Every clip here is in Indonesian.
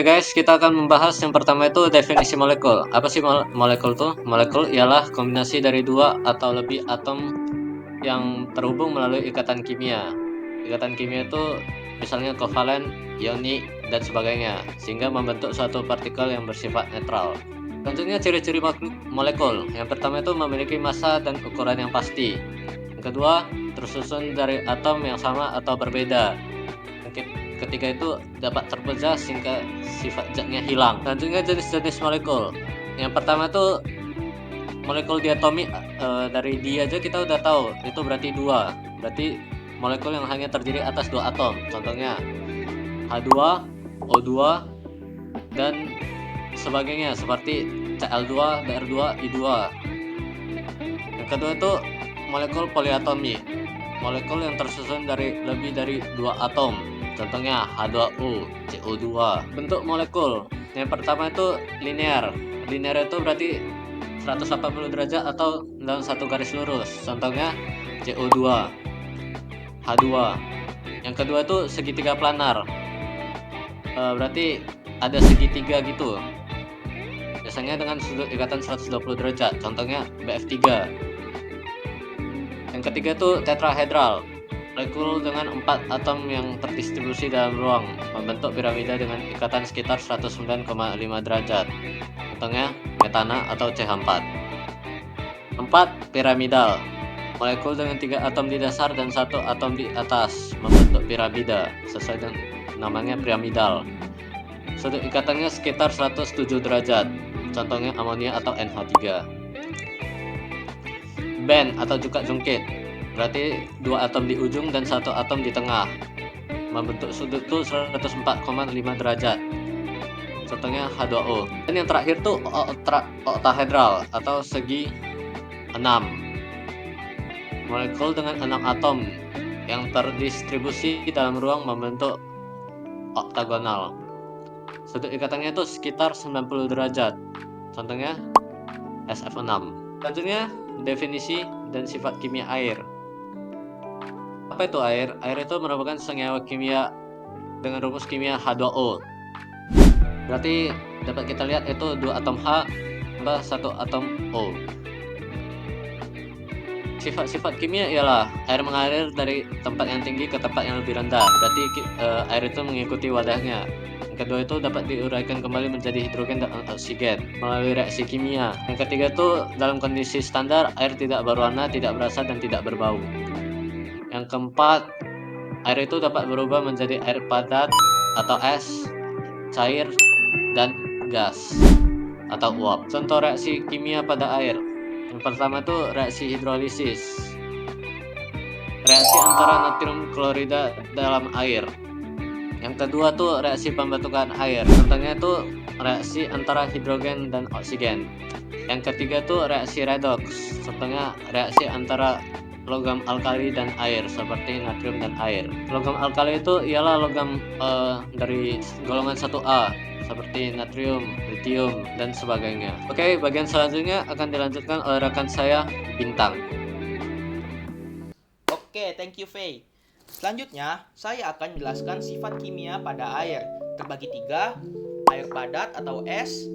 Oke guys, kita akan membahas yang pertama itu definisi molekul. Apa sih molekul tuh? Molekul ialah kombinasi dari dua atau lebih atom yang terhubung melalui ikatan kimia. Ikatan kimia itu misalnya kovalen, ionik, dan sebagainya, sehingga membentuk suatu partikel yang bersifat netral. Selanjutnya ciri-ciri molekul. Yang pertama itu memiliki massa dan ukuran yang pasti. Yang kedua, tersusun dari atom yang sama atau berbeda. Ketiga itu dapat terpecah sehingga sifat zatnya hilang. Selanjutnya jenis-jenis molekul. Yang pertama itu molekul diatomik, dari di aja kita udah tahu itu berarti dua. Berarti molekul yang hanya terdiri atas dua atom. Contohnya H2, O2, dan sebagainya seperti Cl2, Br2, I2. Yang kedua itu molekul poliatomik. Molekul yang tersusun dari lebih dari dua atom. Contohnya H2O, CO2. Bentuk molekul. Yang pertama itu linear. Linear itu berarti 180 derajat atau dalam satu garis lurus. Contohnya CO2, H2. Yang kedua itu segitiga planar. Berarti ada segitiga gitu. Biasanya dengan sudut ikatan 120 derajat. Contohnya BF3. Yang ketiga itu tetrahedral. Molekul dengan 4 atom yang terdistribusi dalam ruang, membentuk piramida dengan ikatan sekitar 109,5 derajat. Contohnya metana atau CH4. 4. Piramidal. Molekul dengan 3 atom di dasar dan 1 atom di atas, membentuk piramida, sesuai dengan namanya piramidal. Sudut ikatannya sekitar 107 derajat. Contohnya amonia atau NH3. Band atau juga jungkit. Berarti 2 atom di ujung dan 1 atom di tengah, membentuk sudut tuh 104,5 derajat. Contohnya H2O. Dan yang terakhir tuh oktahedral atau segi 6. Molekul dengan 6 atom yang terdistribusi dalam ruang membentuk oktagonal. Sudut ikatannya itu sekitar 90 derajat. Contohnya SF6. Selanjutnya definisi dan sifat kimia air. Apa itu air? Air itu merupakan senyawa kimia dengan rumus kimia H2O. Berarti dapat kita lihat itu 2 atom H tambah 1 atom O. Sifat-sifat kimia ialah air mengalir dari tempat yang tinggi ke tempat yang lebih rendah. Berarti air itu mengikuti wadahnya. Yang kedua itu dapat diuraikan kembali menjadi hidrogen dan oksigen melalui reaksi kimia. Yang ketiga itu dalam kondisi standar air tidak berwarna, tidak berasa, dan tidak berbau. Yang keempat, air itu dapat berubah menjadi air padat atau es, cair, dan gas atau uap. Contoh reaksi kimia pada air. Yang pertama itu reaksi hidrolisis. Reaksi antara natrium klorida dalam air. Yang kedua tuh reaksi pembentukan air. Contohnya itu reaksi antara hidrogen dan oksigen. Yang ketiga tuh reaksi redoks. Contohnya reaksi antara logam alkali dan air seperti natrium dan air. Logam alkali itu ialah logam dari golongan 1A seperti natrium, litium, dan sebagainya. Oke, bagian selanjutnya akan dilanjutkan oleh rekan saya, Bintang. Oke, thank you, Faye. Selanjutnya, saya akan menjelaskan sifat kimia pada air. Terbagi 3, air padat atau es,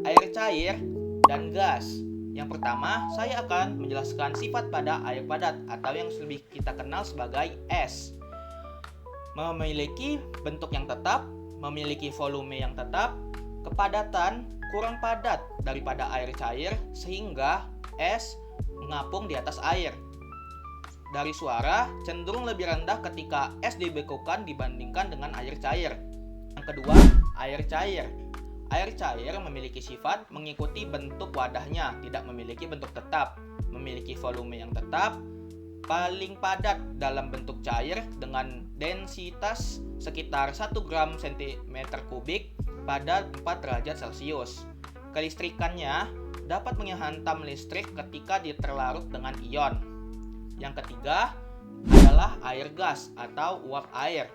air cair, dan gas. Yang pertama, saya akan menjelaskan sifat pada air padat atau yang lebih kita kenal sebagai es. Memiliki bentuk yang tetap, memiliki volume yang tetap, kepadatan kurang padat daripada air cair sehingga es mengapung di atas air. Dari suara cenderung lebih rendah ketika es dibekukan dibandingkan dengan air cair. Yang kedua, air cair. Air cair memiliki sifat mengikuti bentuk wadahnya, tidak memiliki bentuk tetap, memiliki volume yang tetap, paling padat dalam bentuk cair dengan densitas sekitar 1 gram cm kubik pada 4 derajat Celcius. Kelistrikannya dapat menghantam listrik ketika terlarut dengan ion. Yang ketiga adalah air gas atau uap air.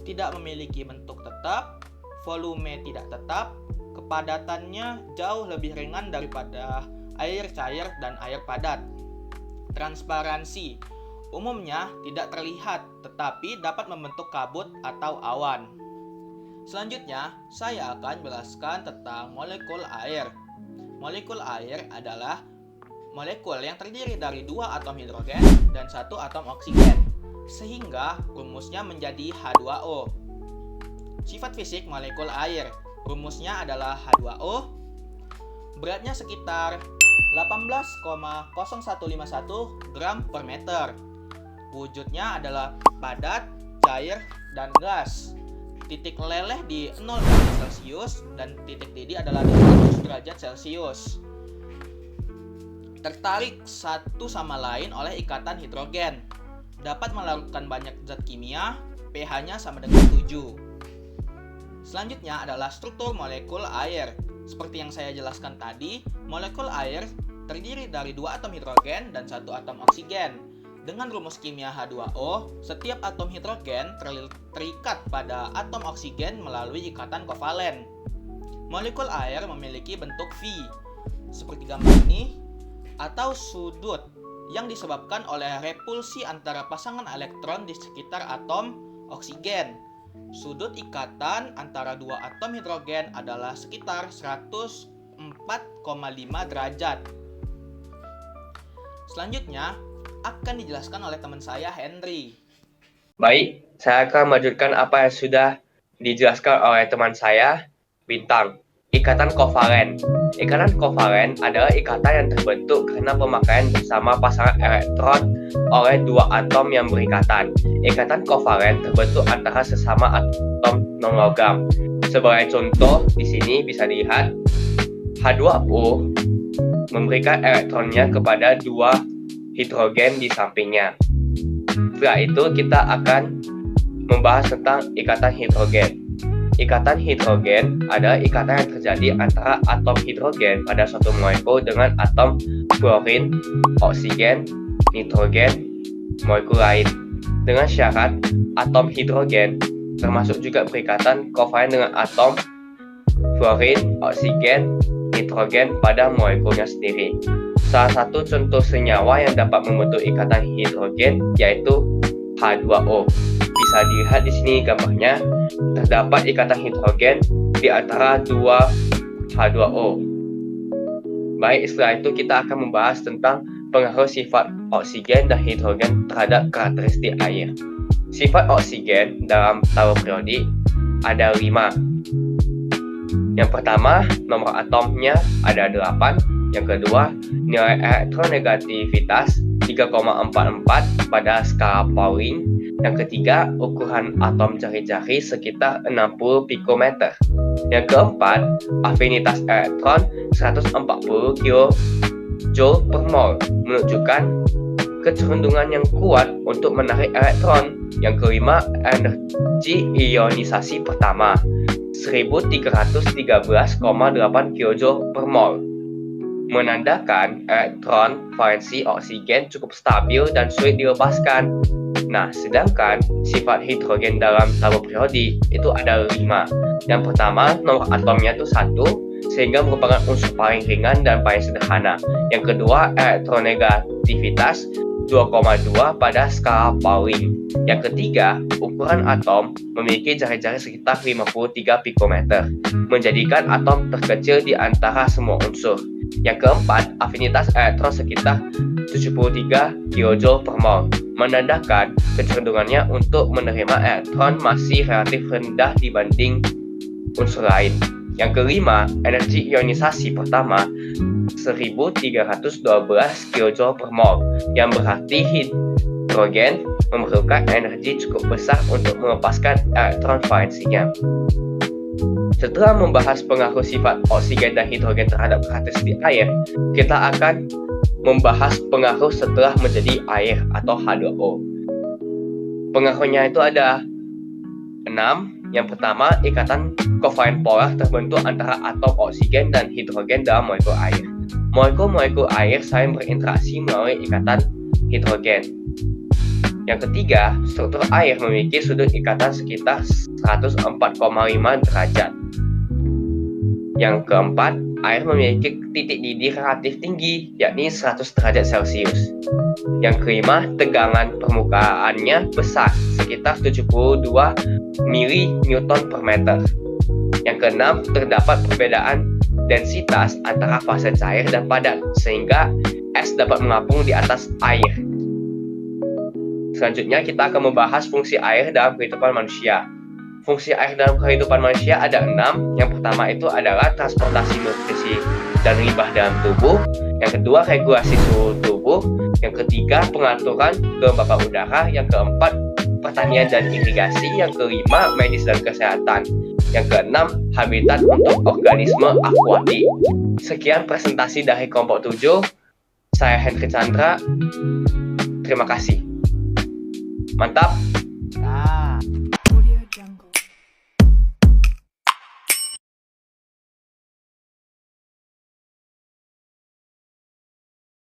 Tidak memiliki bentuk tetap, volume tidak tetap, kepadatannya jauh lebih ringan daripada air cair dan air padat. Transparansi umumnya tidak terlihat tetapi dapat membentuk kabut atau awan. Selanjutnya, saya akan jelaskan tentang molekul air. Molekul air adalah molekul yang terdiri dari 2 atom hidrogen dan 1 atom oksigen, sehingga rumusnya menjadi H2O. Sifat fisik molekul air, rumusnya adalah H2O, beratnya sekitar 18,0151 gram per meter. Wujudnya adalah padat, cair, dan gas. Titik meleleh di 0 derajat Celcius dan titik didih adalah di 100 derajat Celcius. Tertarik satu sama lain oleh ikatan hidrogen. Dapat melarutkan banyak zat kimia, pH-nya sama dengan 7. Selanjutnya adalah struktur molekul air. Seperti yang saya jelaskan tadi, molekul air terdiri dari 2 atom hidrogen dan 1 atom oksigen. Dengan rumus kimia H2O, setiap atom hidrogen terikat pada atom oksigen melalui ikatan kovalen. Molekul air memiliki bentuk V, seperti gambar ini, atau sudut yang disebabkan oleh repulsi antara pasangan elektron di sekitar atom oksigen. Sudut ikatan antara 2 atom hidrogen adalah sekitar 104,5 derajat. Selanjutnya, akan dijelaskan oleh teman saya, Henry. Baik, saya akan melanjutkan apa yang sudah dijelaskan oleh teman saya, Bintang. Ikatan kovalen. Ikatan kovalen adalah ikatan yang terbentuk karena pemakaian bersama pasangan elektron oleh 2 atom yang berikatan. Ikatan kovalen terbentuk antara sesama atom non-logam. Sebagai contoh, di sini bisa dilihat H2O memberikan elektronnya kepada 2 hidrogen di sampingnya. Setelah itu kita akan membahas tentang ikatan hidrogen. Ikatan hidrogen adalah ikatan yang terjadi antara atom hidrogen pada suatu molekul dengan atom fluorin, oksigen, nitrogen, molekul lain. Dengan syarat atom hidrogen termasuk juga berikatan kovalen dengan atom fluorin, oksigen, nitrogen pada molekulnya sendiri. Salah satu contoh senyawa yang dapat membentuk ikatan hidrogen yaitu H2O. Bisa dilihat di sini gambarnya, terdapat ikatan hidrogen di antara 2 H2O. Baik, setelah itu kita akan membahas tentang pengaruh sifat oksigen dan hidrogen terhadap karakteristik air. Sifat oksigen dalam tabel periodik ada 5. Yang pertama, nomor atomnya ada 8. Yang kedua, nilai elektronegativitas 3,44 pada skala Pauling. Yang ketiga, ukuran atom jari-jari sekitar 60 pikometer. Yang keempat, afinitas elektron 140 kJ per mol, menunjukkan kecenderungan yang kuat untuk menarik elektron. Yang kelima, energi ionisasi pertama 1313,8 kJ per mol, menandakan elektron valensi oksigen cukup stabil dan sulit dilepaskan. Nah, sedangkan sifat hidrogen dalam tabel periodik itu ada 5. Yang pertama, nomor atomnya itu 1, sehingga merupakan unsur paling ringan dan paling sederhana. Yang kedua, elektronegativitas 2,2 pada skala Pauling. Yang ketiga, ukuran atom memiliki jari-jari sekitar 53 pikometer, menjadikan atom terkecil di antara semua unsur. Yang keempat, afinitas elektron sekitar 73 kJ per mol, menandakan kecenderungannya untuk menerima elektron masih relatif rendah dibanding unsur lain. Yang kelima, energi ionisasi pertama 1312 kJ per mol, yang berarti hidrogen memerlukan energi cukup besar untuk melepaskan elektron valensinya. Setelah membahas pengaruh sifat oksigen dan hidrogen terhadap karakteristik air, kita akan membahas pengaruh setelah menjadi air atau H2O. Pengaruhnya itu ada 6. Yang pertama, ikatan kovalen polar terbentuk antara atom oksigen dan hidrogen dalam molekul air. Molekul-molekul air saling berinteraksi melalui ikatan hidrogen. Yang ketiga, struktur air memiliki sudut ikatan sekitar 104,5 derajat. Yang keempat, air memiliki titik didih relatif tinggi, yakni 100 derajat Celcius. Yang kelima, tegangan permukaannya besar, sekitar 72 mN per meter. Yang keenam, terdapat perbedaan densitas antara fase cair dan padat, sehingga es dapat mengapung di atas air. Selanjutnya, kita akan membahas fungsi air dalam kehidupan manusia. Fungsi air dalam kehidupan manusia ada 6. Yang pertama itu adalah transportasi nutrisi dan limbah dalam tubuh. Yang kedua, regulasi suhu tubuh. Yang ketiga, pengaturan kelembapan udara. Yang keempat, pertanian dan irigasi. Yang kelima, medis dan kesehatan. Yang keenam, habitat untuk organisme akuatik. Sekian presentasi dari kelompok 7. Saya Hendrik Chandra. Terima kasih. Mantap. Nah.